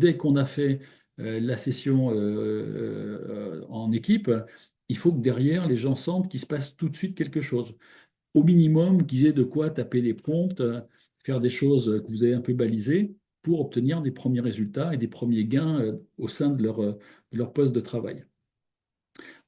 dès qu'on a fait la session en équipe, il faut que derrière, les gens sentent qu'il se passe tout de suite quelque chose. Au minimum, qu'ils aient de quoi taper les prompts, faire des choses que vous avez un peu balisées pour obtenir des premiers résultats et des premiers gains au sein de leur poste de travail.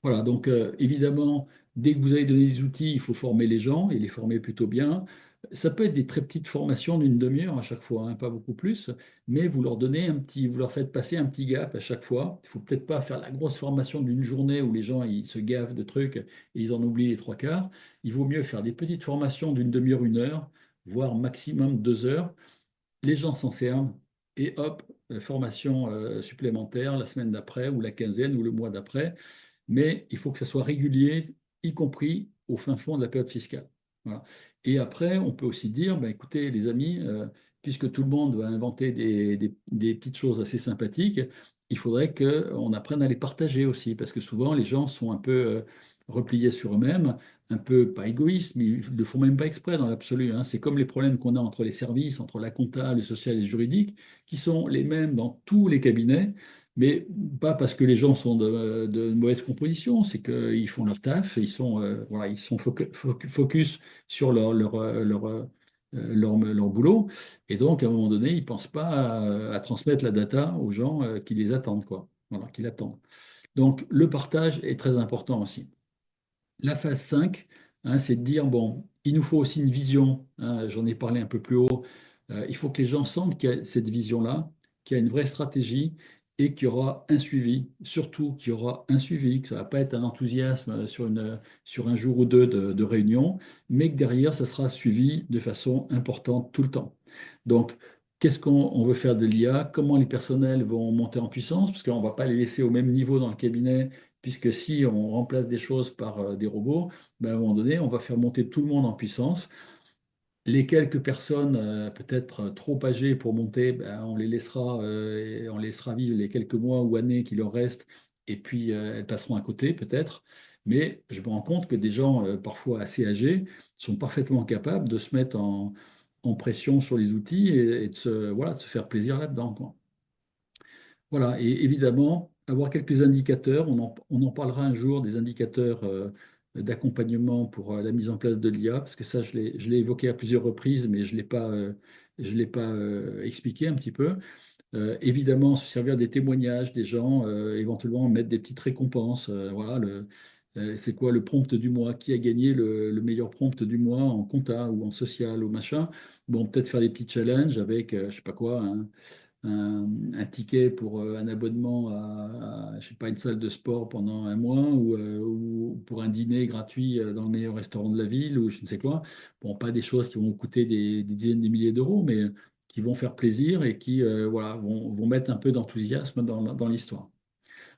Voilà, donc évidemment, dès que vous avez donné des outils, il faut former les gens et les former plutôt bien. Ça peut être des très petites formations d'une demi-heure à chaque fois, hein, pas beaucoup plus, mais vous leur donnez un petit, vous leur faites passer un petit gap à chaque fois. Il faut peut-être pas faire la grosse formation d'une journée où les gens ils se gavent de trucs et ils en oublient les trois quarts. Il vaut mieux faire des petites formations d'une demi-heure, une heure, voire maximum 2 heures. Les gens s'en servent et hop, formation supplémentaire la semaine d'après ou la quinzaine ou le mois d'après, mais il faut que ça soit régulier, y compris au fin fond de la période fiscale. Voilà. Et après, on peut aussi dire, ben, écoutez, les amis, puisque tout le monde va inventer des petites choses assez sympathiques, il faudrait qu'on apprenne à les partager aussi, parce que souvent, les gens sont un peu repliés sur eux-mêmes, un peu, pas égoïstes, mais ils ne le font même pas exprès dans l'absolu, hein. C'est comme les problèmes qu'on a entre les services, entre la compta, le social et le juridique, qui sont les mêmes dans tous les cabinets. Mais pas parce que les gens sont de mauvaise composition, c'est qu'ils font leur taf, et ils sont, voilà, ils sont focus sur leur boulot. Et donc, à un moment donné, ils ne pensent pas à transmettre la data aux gens qui les attendent, quoi. Voilà, qui l'attendent. Donc, le partage est très important aussi. La phase 5, hein, c'est de dire, bon, il nous faut aussi une vision, hein, j'en ai parlé un peu plus haut. Il faut que les gens sentent qu'il y a cette vision-là, qu'il y a une vraie stratégie et qu'il y aura un suivi, surtout qu'il y aura un suivi, que ça ne va pas être un enthousiasme sur un jour ou deux de réunion, mais que derrière, ça sera suivi de façon importante tout le temps. Donc, qu'est-ce qu'on veut faire de l'IA? Comment les personnels vont monter en puissance? Parce qu'on ne va pas les laisser au même niveau dans le cabinet, puisque si on remplace des choses par des robots, ben, à un moment donné, on va faire monter tout le monde en puissance. Les quelques personnes peut-être trop âgées pour monter, ben, on les laissera, et on les laissera vivre les quelques mois ou années qui leur restent, et puis elles passeront à côté peut-être. Mais je me rends compte que des gens parfois assez âgés sont parfaitement capables de se mettre en pression sur les outils et de voilà, de se faire plaisir là-dedans, quoi. Voilà, et évidemment, avoir quelques indicateurs, on en parlera un jour, des indicateurs d'accompagnement pour la mise en place de l'IA, parce que ça, je l'ai évoqué à plusieurs reprises, mais je l'ai pas expliqué un petit peu. Évidemment, se servir des témoignages des gens, éventuellement mettre des petites récompenses. Voilà, c'est quoi le prompt du mois? Qui a gagné le meilleur prompt du mois en compta ou en social ou machin? Bon, peut-être faire des petits challenges avec, je sais pas quoi, un ticket pour un abonnement je sais pas, une salle de sport pendant un mois ou pour un dîner gratuit dans le meilleur restaurant de la ville ou je ne sais quoi. Bon, pas des choses qui vont coûter des dizaines de milliers d'euros, mais qui vont faire plaisir et qui voilà, vont mettre un peu d'enthousiasme dans l'histoire.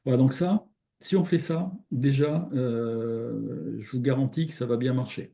Voilà, donc ça, si on fait ça, déjà, je vous garantis que ça va bien marcher.